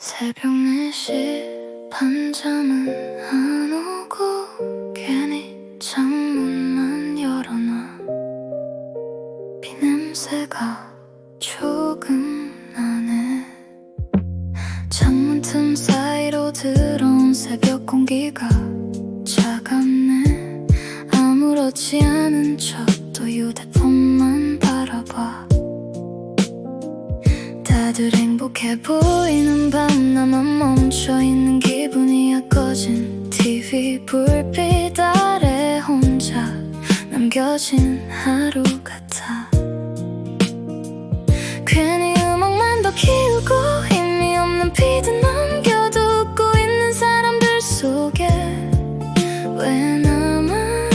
새벽 4시 반잠은 안 오고 괜히 창문만 열어놔. 비냄새가 조금 나네. 창문 틈 사이로 들어온 새벽 공기가 차갑네. 아무렇지 않은 척 또 휴대폰만 바라봐. 다들 행복해 보이는 밤 나만 멈춰있는 기분이야. 꺼진 TV 불빛 아래 혼자 남겨진 하루 같아. 괜히 음악만 더 키우고 의미 없는 비드 남겨두고 있는 사람들 속에 왜 나만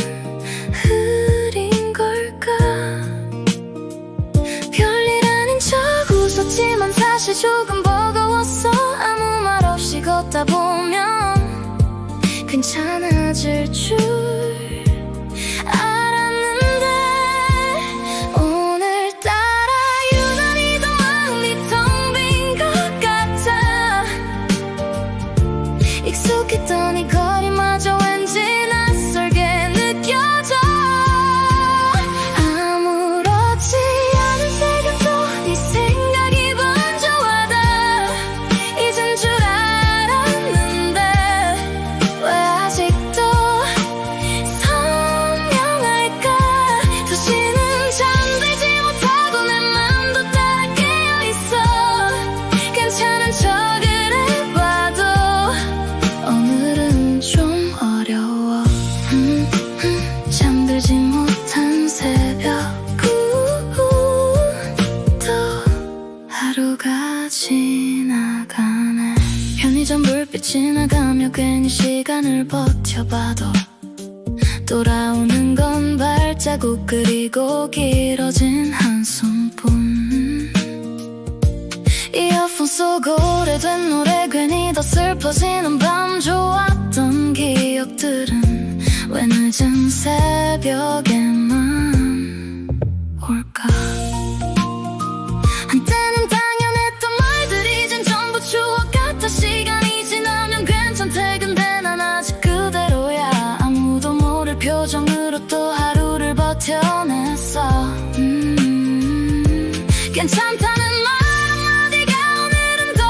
흐린 걸까. 별일 아닌 척 웃었지만 사실 조금 버거웠어. 아무 말 없이 걷다 보면 괜찮아질 줄 알았는데 오늘따라 유난히 더 마음이 텅 빈 것 같아. 익숙했던 이 거리마저 왠지 낯설게 느껴져. 아무렇지 않은 새벽도 네 생각이 번져와다. 잊은 줄 알았는데 왜 아직도 선명할까. 도시는 잠들지 못하고 내 맘도 따라 깨어있어. 괜찮은 척을 해봐도 오늘은 좀 어려워. 잠들지 못한 새벽 또 하루가 지나가네. 편의점 불빛 지나가며 괜히 시간을 버텨봐도 돌아오는 건 발자국 그리고 길어진 한숨뿐. 이어폰 속 오래된 노래 괜히 더 슬퍼지는 밤. 좋았던 기억들은 왜 늦은 새벽에만 올까. 한때는 당연했던 말들이 이젠 전부 추억 같아. 시간이 지나면 괜찮대. 근데 난 아직 그대로야. 아무도 모를 표정으로 또 하루를 버텨냈어. 괜찮다는 말 한마디가 오늘은 더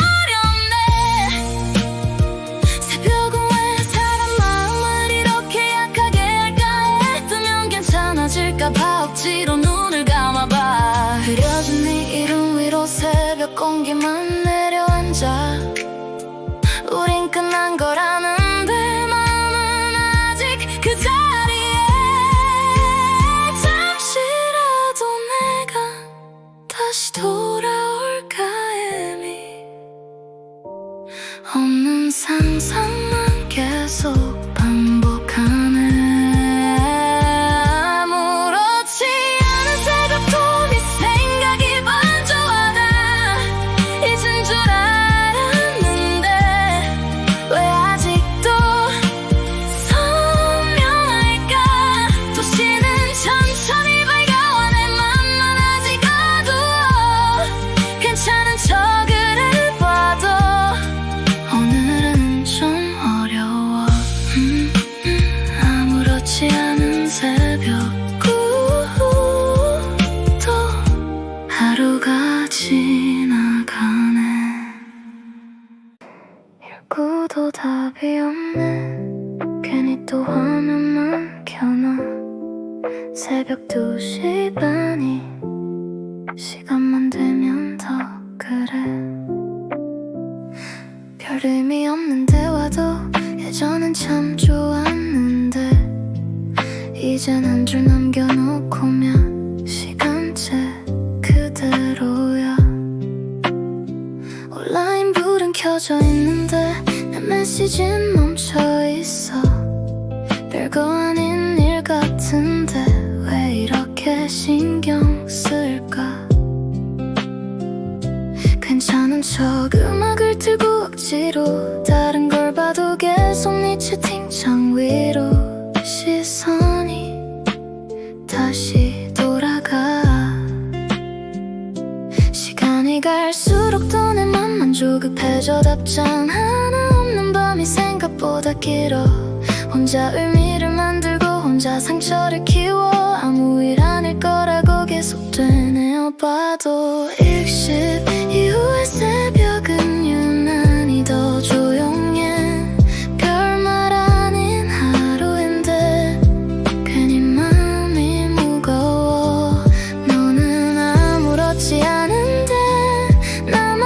어렵네. 새벽은 왜 사람 마음을 이렇게 약하게 할까. 해 뜨면 괜찮아질까봐 억지로 눈을 감아봐. 흐려진 네 이름 위로 새벽 공기만 내려앉아. 우린 끝난 걸 아는데 마음은 아직 그 자리에. 잠시라도 내가 다시 돌아올까. 의미 없는 상상만 계속 반복하네. 아무렇지 않은 새벽도 네 생각이 번져와다. 잊은 줄 알았는데 왜 아직도 선명할까. 도시는 천천히 밝아와. 내 맘만 아직 어두워. 괜찮은 척을 해봐도 오늘은 좀 어려워. 아무렇지 않은 새벽 또 하루가 지나가네. 읽고도 답이 없네. 괜히 또 화면만 켜놔. 새벽 2시 반이 시간만 되면 더 그래. 별 의미 없는 대화도 예전엔 참 좋았는데 이젠 한 줄 남겨놓고면 시간째 그대로야. 온라인 불은 켜져 있는데 내 메시지는 멈춰있어. 별거 아닌 일 같은데 왜 이렇게 신경 쓸까. 괜찮은 척 음악을 틀고 억지로 다른 걸 봐도 계속 네 채팅창 위로 시선이 다시 돌아가. 시간이 갈수록 더 내 맘만 조급해져. 답장 하나 없는 밤이 생각보다 길어. 혼자 의미를 만들고 혼자 상처를 키워. 아무 일 아닐 거라고 계속 되뇌어봐도 일십 이후의 새벽은 유난히 더 조용해. 별말 아닌 하루인데 괜히 마음이 무거워. 너는 아무렇지 않은데 나만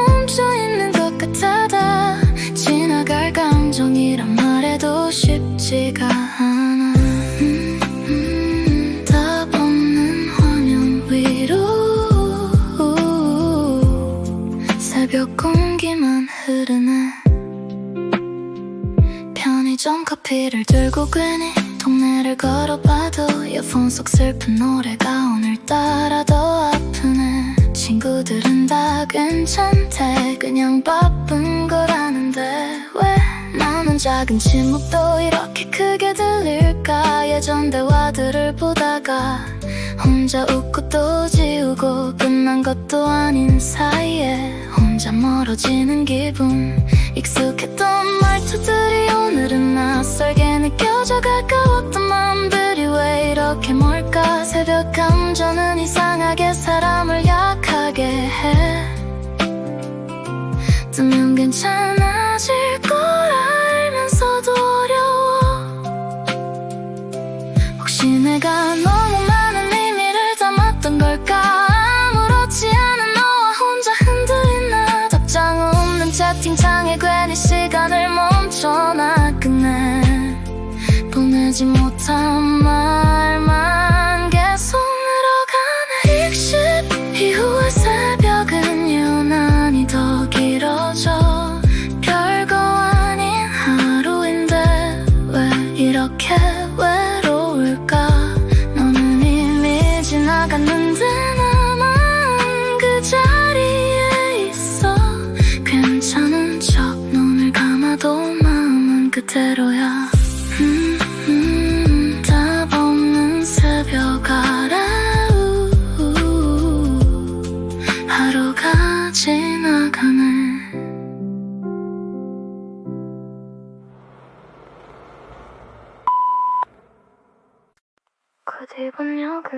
멈춰있는 것 같아. 다 지나갈 감정이란 말해도 쉽지가 않아. 답 없는 화면 위로 새벽 공기만 흐르네. 편의점 커피를 들고 괜히 동네를 걸어봐도 이어폰 속 슬픈 노래가 오늘따라 더 아프네. 친구들은 다 괜찮대. 그냥 바쁜 거라는데 왜 나는 작은 침묵도 이렇게 크게 들릴까. 예전 대화들을 보다가 혼자 웃고 또 지우고 끝난 것도 아닌 사이에 혼자 멀어지는 기분. 익숙했던 말투들이 오늘은 낯설게 느껴져. 가까웠던 마음들이 왜 이렇게 멀까. 새벽 감정은 이상하게 사람을 약하게 해. 뜨면 괜찮아질 걸 알면서도 어려워. 혹시 내가 너무 많은 의미를 담았던 걸까. 아무렇지 않은 너와 혼자 흔들리나. 답장 없는 채팅창에 괜히 시간을 멈춰나. 끝내 보내지 못한 말만 계속 늘어가네. 일십 이후의 새벽은 유난히 더 길어져. 별거 아닌 하루인데 왜 이렇게 외로울까. 너는 이미 지나갔는데 나만 그 자리에 있어. 괜찮은 척 눈을 감아도 마음은 그대로야. 답 없는 새벽 아래 하루가 지나가네. 곧 이번 역은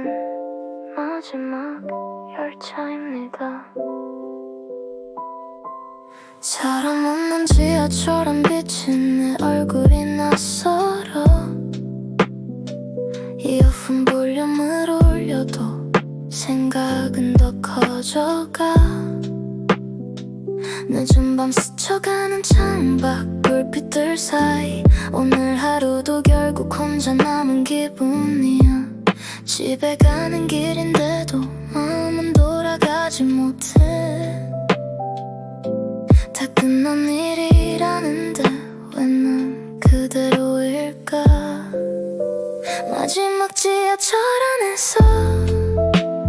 마지막 열차입니다. 사람 없는 지하철은 비친 내 얼굴이 낯설어. 이어폰 볼륨을 올려도 생각은 더 커져가. 늦은 밤 스쳐가는 창밖 불빛들 사이 오늘 하루도 결국 혼자 남은 기분이야. 집에 가는 길인데도 마음은 돌아가지 못해. 다 끝난 일이라는데 왜 난 그대로일까. 마지막 지하철 안에서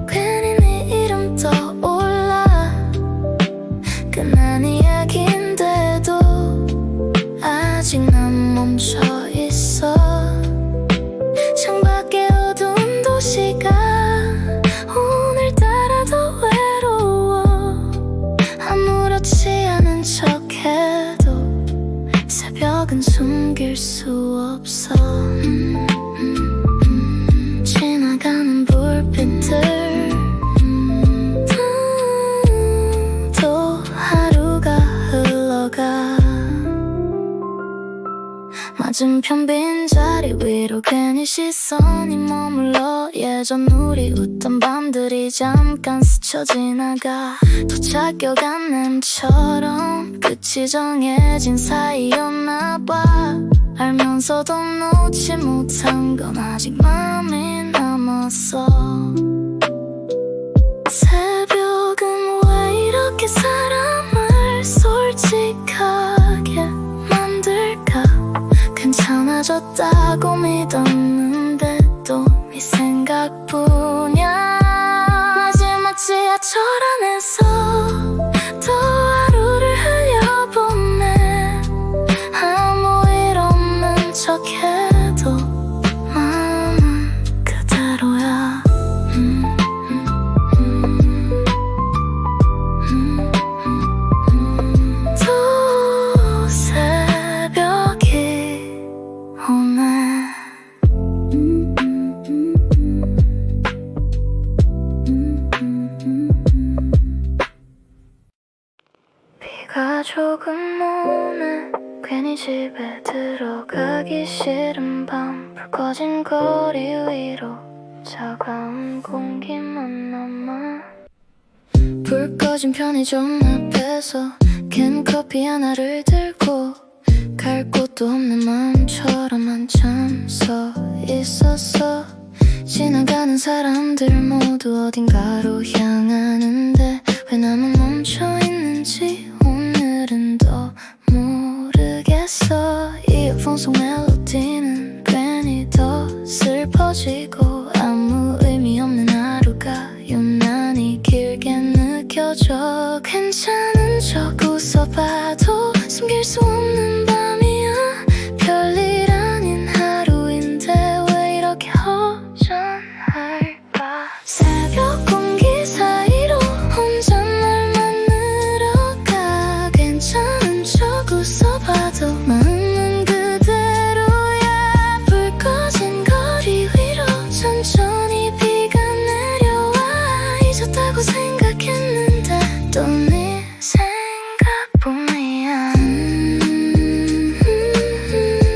괜히 네 이름 떠올라. 끝난 이야기인데도 아직 난 멈춰있어. 창밖에 어두운 도시가 오늘따라 더 외로워. 아무렇지 않은 척해도 새벽은 숨길 수 없어. 지나가는 불빛들 또 하루가 흘러가. 맞은편 빈자리 위로 괜히 시선이 머물러. 예전 우리 웃던 밤들이 잠깐 스쳐 지나가. 도착여간 램처럼 끝이 정해진 사이였나봐. 알면서도 놓지 못한 건 아직 마음이 남았어. 새벽은 왜 이렇게 사람을 솔직하게 만들까. 괜찮아졌다고 믿었는데 또 네 생각뿐이야. 마지막 지하철 안에서 또 하루를 흘려보내. 아무 일 없는 척해도 마음은 그대로야. 비가 조금 오네. 괜히 집에 들어가기 싫은 밤. 불 꺼진 거리 위로 차가운 공기만 남아. 불 꺼진 편의점 앞에서 캔 커피 하나를 들고 갈 곳도 없는 마음처럼 한참 서 있었어. 지나가는 사람들 모두 어딘가로 향하는데 왜 나만 멈춰 있는지 오늘은 더 모르겠어. 이어폰 속 멜로디는 괜히 더 슬퍼지고 아무 의미 없는 하루가 유난히 길게 느껴져. 괜찮은 척 웃어봐도 숨길 수 없는 밤이야. 별일 아닌 하루인데 왜 이렇게 허전할까. 새벽 공기 사이로 혼자 날 만나러 가. 괜찮은 척 웃어봐도 마음은 그대로야. 불 꺼진 거리 위로 천천히 비가 내려와. 잊었다고 생각했는데 또 네 생각뿐이야.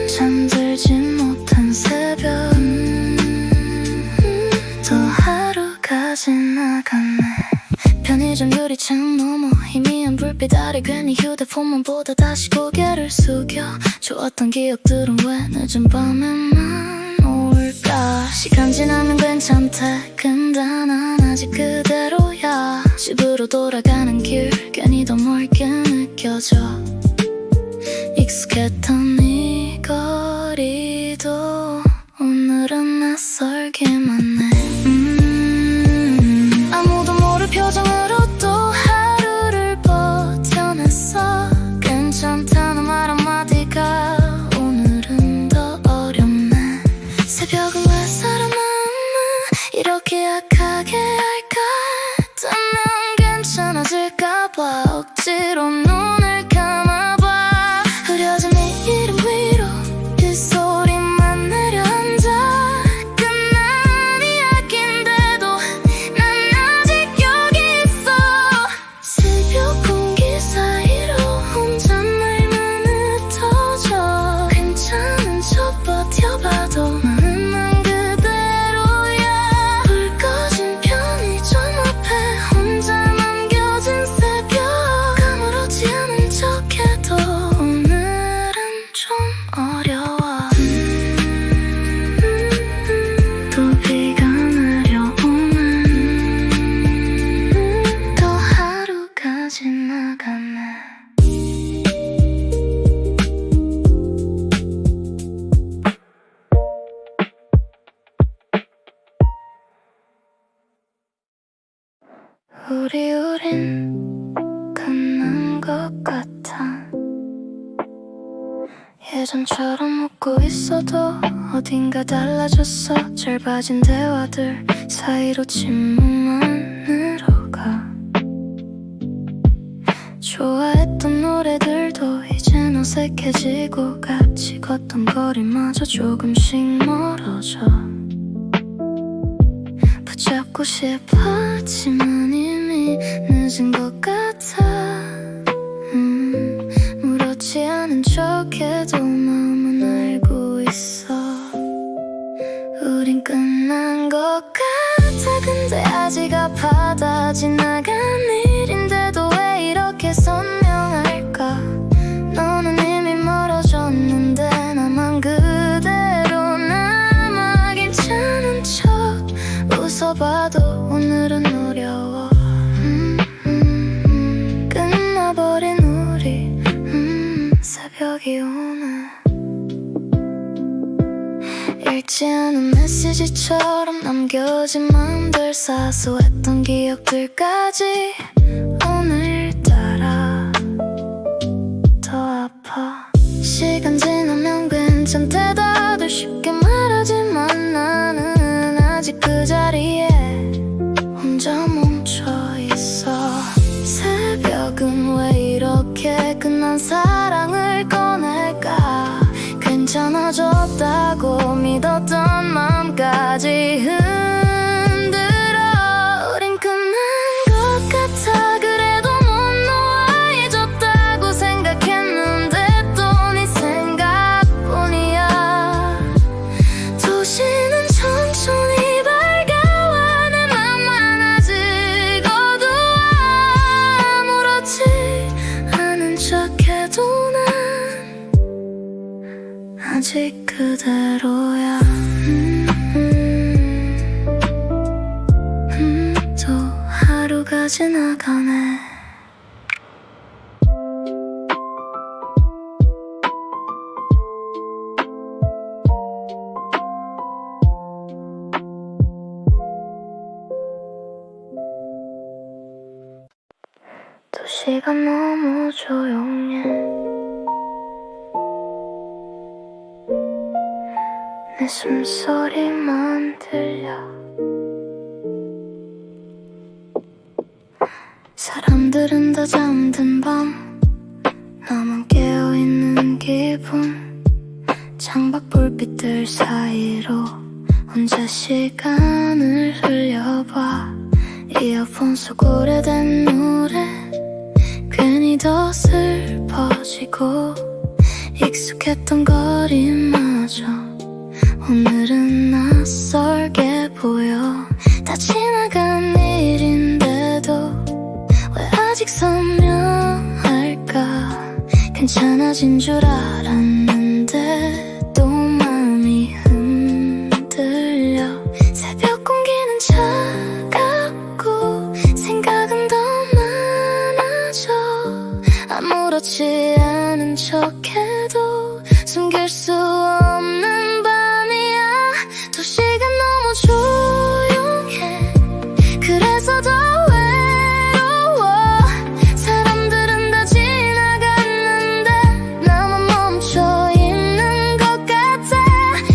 잠들지 못한 새벽. 또 하루가 지나갔네. 편의점 유리창 너머 희미한 불빛 아래 괜히 휴대폰만 보다 다시 고개를 숙여. 좋았던 기억들은 왜 늦은 밤에만 올까. 시간 지나면 괜찮대. 근데 난 아직 그대로야. 집으로 돌아가는 길 괜히 더 멀게 느껴져. 익숙했던 이 거리도 오늘은 낯설기만 해. 아무도 모를 표정으로 또 하루를 버텨냈어. 괜찮다는 말 한마디가 오늘은 더 어렵네. 새벽은 왜 사람 마음을 이렇게 약하게 할까. 뜨면 괜찮아질까봐 억지로 눈을 감아봐. 흐려진 네 이름 위로 빗소리만 내려앉아. 끝난 이야기인데도 난 아직 여기 있어. 새벽 공기 사이로 혼자 날만 흩어져. 괜찮은 척 버텨봐도 마음은 그대로야. 불 꺼진 편의점 앞에 혼자 남겨진 새벽. 아무렇지 않은 척해도 오늘은 좀 어려워. 또 비가 내려오네. 또 하루가 지나갔네. 우린 끝난 것 같아. 예전처럼 웃고 있어도 어딘가 달라졌어. 짧아진 대화들 사이로 침묵만 늘어가. 좋아했던 노래들도 이젠 어색해지고 같이 걷던 거리마저 조금씩 멀어져. 붙잡고 싶었지만 이미 늦은 것 같아. 무렇지 않은 척해도 마음은 알고 있어. 우린 끝난 것 같아. 근데 아직 아파다. 지나간 일인데도 왜 이렇게 선명할까. 너는 이미 멀어졌는데 나만 그대로 남아. 괜찮은 척 웃어봐도 오늘은 어려워. 끝나버린 우리 새벽이 오네. 읽지 않은 메시지처럼 남겨진 마음들. 사소했던 기억들까지 오늘따라 더 아파. 시간 지나면 괜찮대 다들 쉽게 말하지만 나는 아직 그 자리에 혼자 멈춰있어. 새벽은 왜 이렇게 끝난 사랑을 꺼낼까. 괜찮아졌다고 믿었던 맘까지 흔들어. 우린 끝난 것 같아. 그래도 못 놓아 잊었다. 아무도 난 아직 그대로야. 또 하루가 지나가네. 도시가 너무 조용해. 내 숨소리만 들려. 사람들은 다 잠든 밤, 나만 깨어있는 기분. 창밖 불빛들 사이로 혼자 시간을 흘려봐. 이어폰 속 오래된 노래 괜히 더 슬퍼지고, 익숙했던 거리마저 오늘은 낯설게 보여. 다 지나간 일인데도 왜 아직 선명할까. 괜찮아진 줄 알았는데 또 마음이 흔들려. 새벽 공기는 차갑고 생각은 더 많아져. 아무렇지 않은 척해도 숨길 수 없는 밤이야. 도시가 너무 조용해. 그래서 더 외로워. 사람들은 다 지나갔는데 나만 멈춰 있는 것 같아.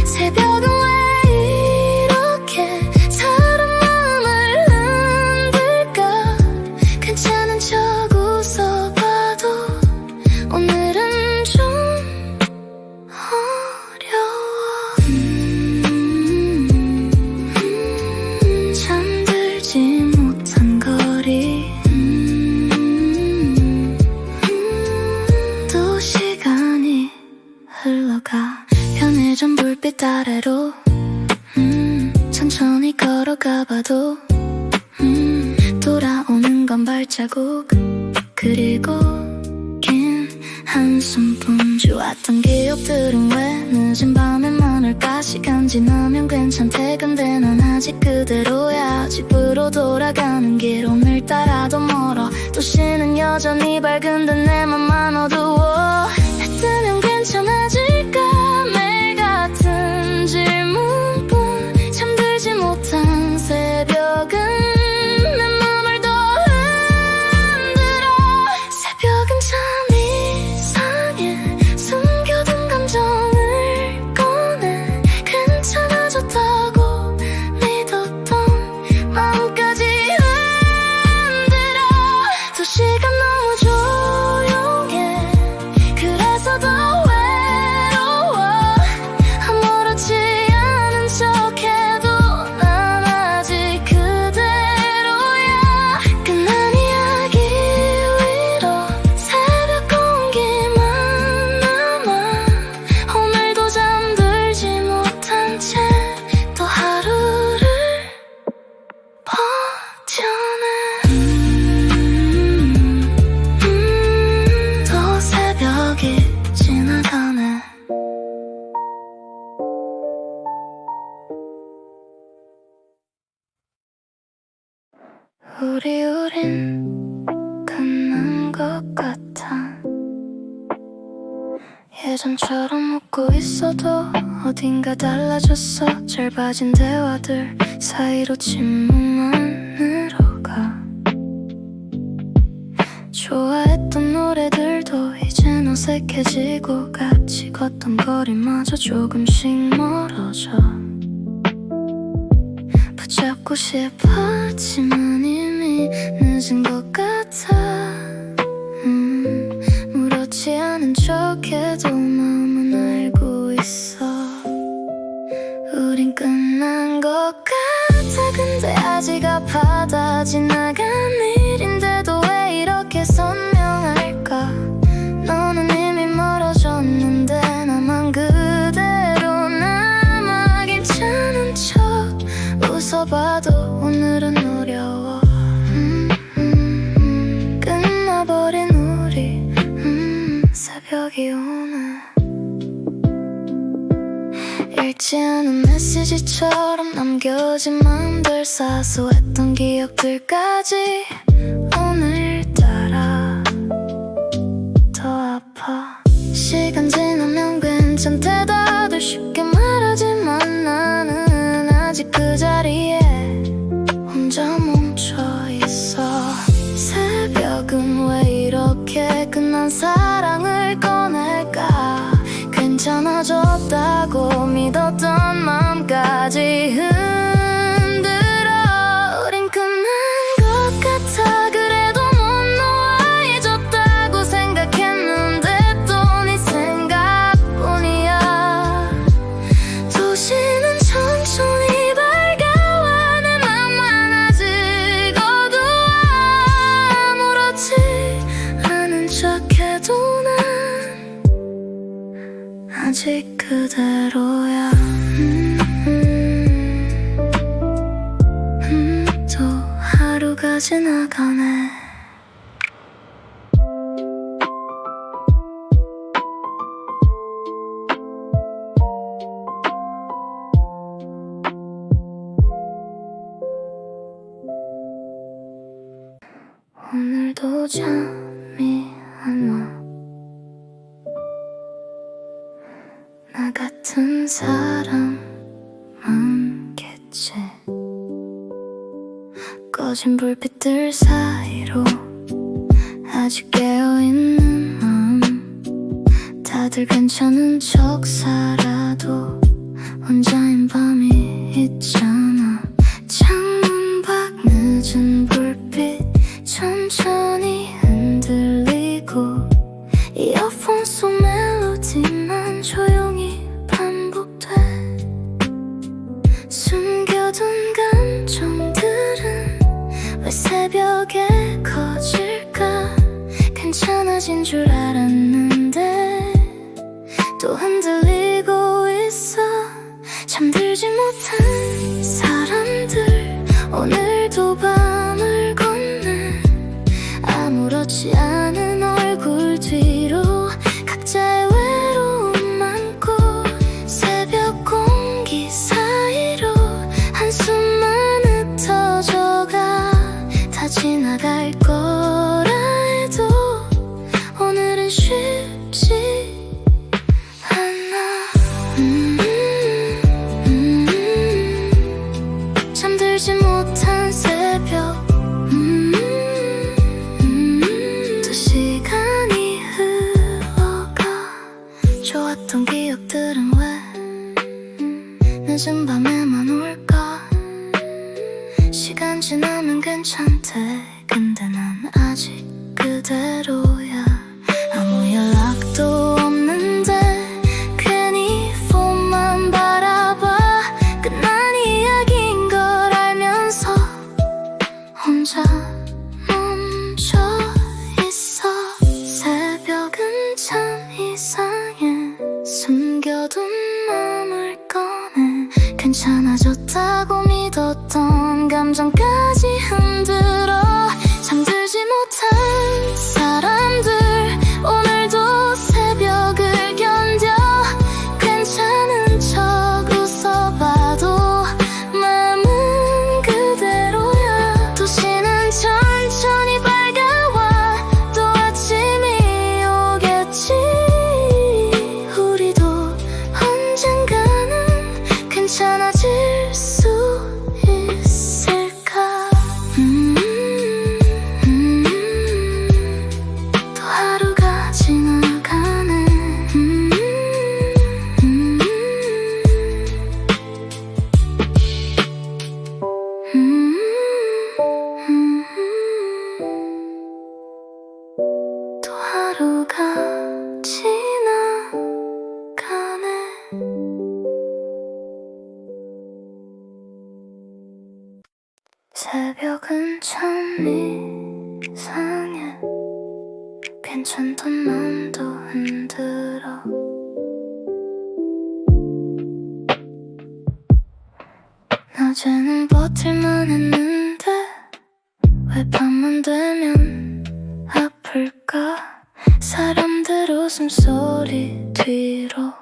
새벽은 왜 이렇게 사람 마음을 흔들까. 괜찮은 척 웃어봐도 오늘은 좀 어려워. 잠들지 못한 거리. 또 시간이 흘러가. 편의점 불빛 아래로 천천히 걸어가봐도 돌아오는 건 발자국. 그리고 긴 한숨뿐. 좋았던 기억들은 왜 늦은 밤에만 올까. 시간 지나면 괜찮대. 근데 난 아직 그대로야. 집으로 돌아가는 길 오늘 따라도 멀어. 도시는 여전히 밝은데 내 맘만 어두워. 해 뜨면 괜찮아질까. 매일 같은 질문뿐. 잠들지 못한 새벽은 내 맘을 더 흔들어. 새벽은 참 이상해. 숨겨둔 감정을 꺼내. 괜찮아졌다고 믿었던 마음까지 흔들어. 도시가 너무 조용해. 그래서 더 외로워. 아무렇지 않은 척해도 난 아직 그대로야. 끝난 이야기 위로 새벽 공기만 남아. 오늘도 잠들지 못한 채 또 하루를 버텨내. 또 새벽이 지나가네. 우린 끝난 것 같아. 예전처럼 웃고 있어도 어딘가 달라졌어. 짧아진 대화들 사이로 침묵만 늘어가. 좋아했던 노래들도 이젠 어색해지고, 같이 걷던 거리마저 조금씩 멀어져. 붙잡고 싶었지만 이미 늦은 것 같아. 무렇지 않은 척해도 마음은 알고 있어. 우린 끝난 것 같아. 근데 아직 아파다. 지나간 일인데도 왜 이렇게 선명할까. 너는 이미 멀어졌는데 나만 그대로 남아. 괜찮은 척 웃어봐도 오늘은 어려워. 끝나버린 우리. 연락이 오네. 읽지 않은 메시지처럼 남겨진 맘들, 사소했던 기억들까지 오늘따라 더 아파. 시간 지나면 괜찮대 다들 쉽게 말하지만 나는 아직 그 자리에 혼자 멈춰있어. 새벽은 왜 이렇게 끝난 사랑을 꺼낼까. 괜찮아졌다고 믿었던 맘까지 흔들어. 우린 끝난 것 같아. 그래도 못 놓아 잊었다고 생각했는데 또 네 생각뿐이야. 도시는 천천히 밝아와. 내 맘만 아직 어두워. 아무렇지 않은 척해도 난 아직 그대로야. 또 하루가 지나가네. 오늘도 잠이 안 와. 나 같은 사람 많겠지. 꺼진 불빛들 사이로 아직 깨어있는 마음. 다들 괜찮은 척 살아도 혼자인 밤이 있잖아. 창문 밖 늦은 불빛 천천히 흔들리고 이어폰 속 멜로디만 조용히 반복돼. 숨겨둔 감정들은 왜 새벽에 커질까. 괜찮아진 줄 알았는데 또 흔들리고 있어. 잠들지 못한 사람들 오늘도 밤을 걷는. 아무렇지 않은 얼굴 뒤로 각자의 외로움 많고. 새벽 공기 사이로 한숨만 흩어져가. 다 지나갈 거라 해도 오늘은 쉽지 않아. 잠들지 못한 새벽. 또 시간이 흘러가. 좋았던 기억들은 왜 늦은 밤에만 올까. 시간 지나면 괜찮대. 근데 난 아직 그대로야. 아무 연락도 없는데 괜히 폰만 바라봐. 끝난 이야기인 걸 알면서 혼자 멈춰 있어. 새벽은 참 이상해. 숨겨둔 맘을 꺼내. 괜찮아졌다고 믿었던 감정까지 흔들어. 잠들지 못한 사람들 오늘도 새벽을 견뎌. 괜찮은 척 웃어봐도 마음은 그대로야. 도시는 천천히 밝아와. 또 아침이 오겠지. 우리도 언젠가는 괜찮아질 수 있을까. 또 하루가 지나가네. 또 하루가 지나가네. 새벽은 참 이상해. 괜찮던 맘도 흔들어. 낮에는 버틸만 했는데 왜 밤만 되면 아플까. 사람들 웃음소리 뒤로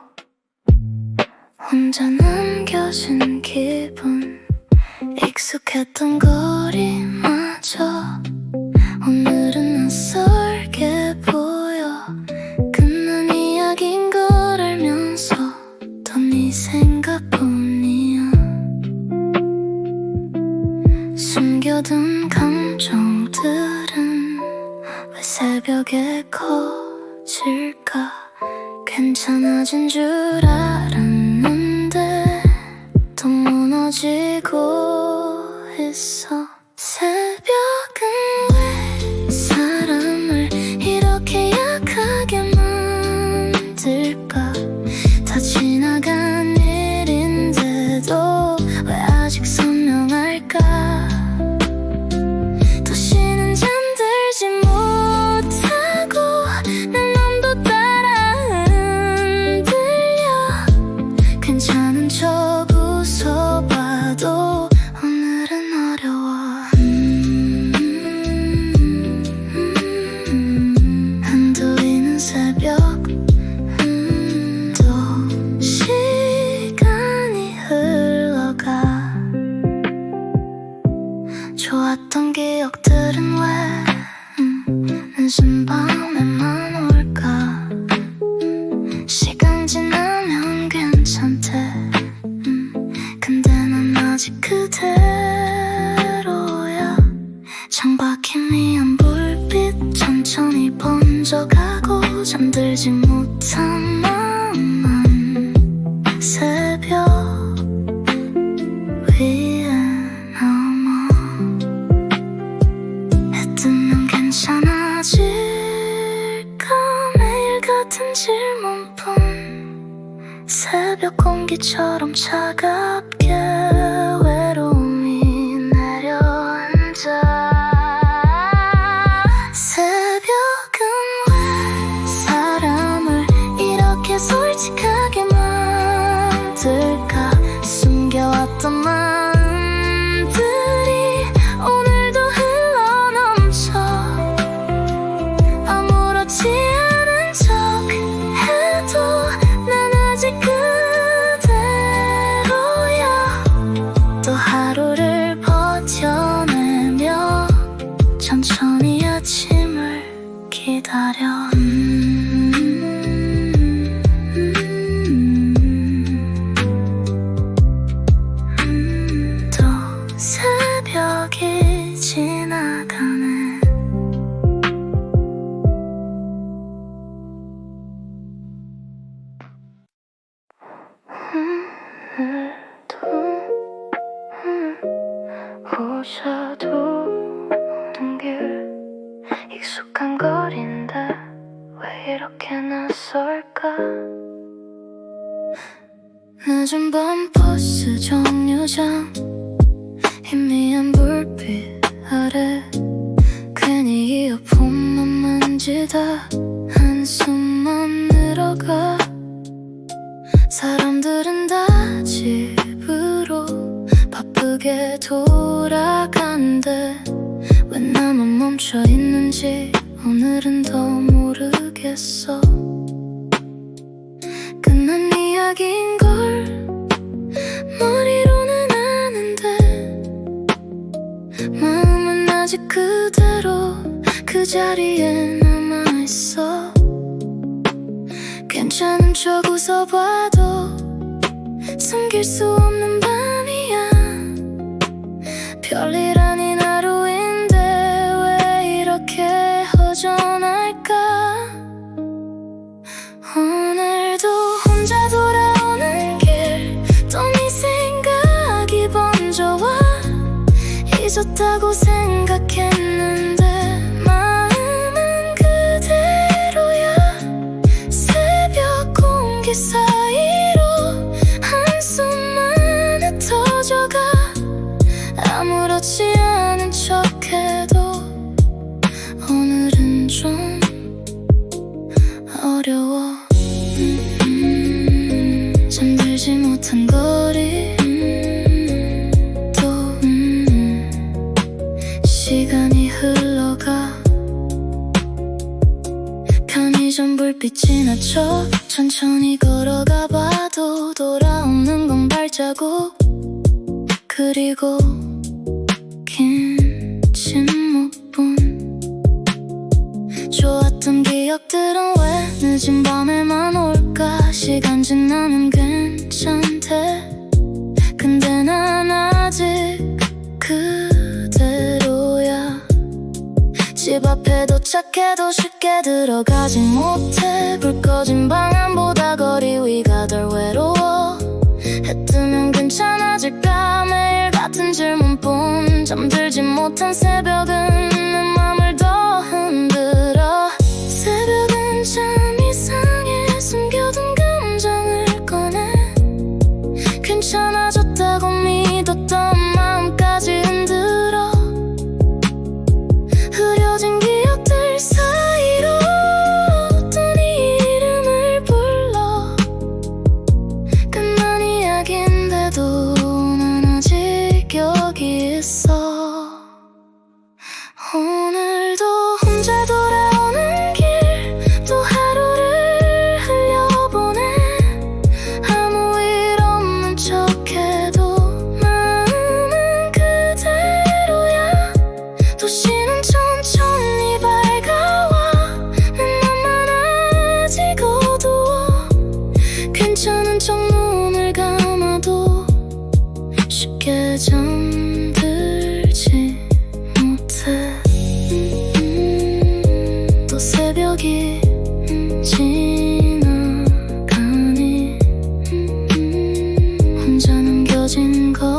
혼자 남겨진 기분 익숙했던 거리마저 오늘은 낯설게 보여 끝난 이야기인 걸 알면서 또 네 생각뿐이야 숨겨둔 감정들은 왜 새벽에 커질까 괜찮아진 줄 알았는데 또 무너지고 있어 새벽은 왜 사람을 이렇게 약하게 만들까 다 지나간 일인데도 왜 아직 선명할까 도시는 잠들지 못하고 내 맘도 따라 흔들려 괜찮은 척 웃어봐도 오늘은 어려워 흔들리는 새벽 또 시간이 흘러가 좋았던 기억들은 왜 늦은 밤에만 올까 시간 지나면 괜찮대 근데 난 아직 그대로야 창밖에 미안 불빛 천천히 번져가고 잠들지 못한 마음만 새벽 위에 남아 해 뜨면 괜찮아질까 매일 같은 질문뿐 새벽 공기처럼 차갑게 외로움이 내려앉아 새벽은 왜 사람을 이렇게 솔직하게 만들까 숨겨왔던 마음들이 오늘도 흘러넘쳐 아무렇지 않은 척 해도 난 아직 그대로야 또 하루를 버텨내며 천천히 아침을 기다려 또 새벽이 지나가네 오늘도 오셔두는 길 익숙한 거리인데 왜 이렇게 낯설까 늦은 밤 버스 정류장 희미한 불빛 아래 괜히 이어폰만 만지다 한숨만 늘어가 사람들은 다 집으로 바쁘게 돌아간대 왜 나만 멈춰 있는지 오늘은 더 모르겠어 끝난 이야기인 걸 머리로는 아는데 마음은 아직 그대로 그 자리에 남아있어 괜찮은 척 웃어봐도 숨길 수 없는 밤이야 별일 아닌 하루인데 왜 이렇게 허전할까 오늘도 혼자 돌아오는 길 또 네 생각이 번져와 잊었다고 생각했는데 마음은 그대로야 새벽 공기 사이로 한숨만 흩어져가 아무렇지 않은 척해도 오늘은 좀 어려워 잠들지 못한 거리 또 시간이 흘러 편의점 불빛이 나쳐 천천히 걸어가 봐도 돌아오는 건 발자국 그리고 긴 침묵뿐. 좋았던 기억들은 왜 늦은 밤에만 올까. 시간 지나면 괜찮대. 근데 난 아직 그대로야. 집 앞에 도착해도 쉽게 들어가지 못해. 불 꺼진 방안보다 거리 위가 덜 외로워. 해 뜨면 괜찮아질까. 매일 같은 질문뿐. 잠들지 못한 새벽은 내 맘을 더 흔들어. 새벽은 참 이상해. 숨겨둔 감정을 꺼내. 괜찮아졌다고 믿었던 마음까지 흔들어. 흐려진 기억들 사이로 어떤 이름을 불러. 끝난 이야기인데도 난 아직 여기 있어. 오늘도 혼자 돌아오는 길 또 하루를 흘려보내. 아무 일 없는 척해도 마음은 그대로야. 도시는 천천히 밝아와. 내 맘만 아직 어두워. 괜찮은 척 눈을 감아도 쉽게 잠들지 못해. 또 새벽이 지나가니 혼자 남겨진 거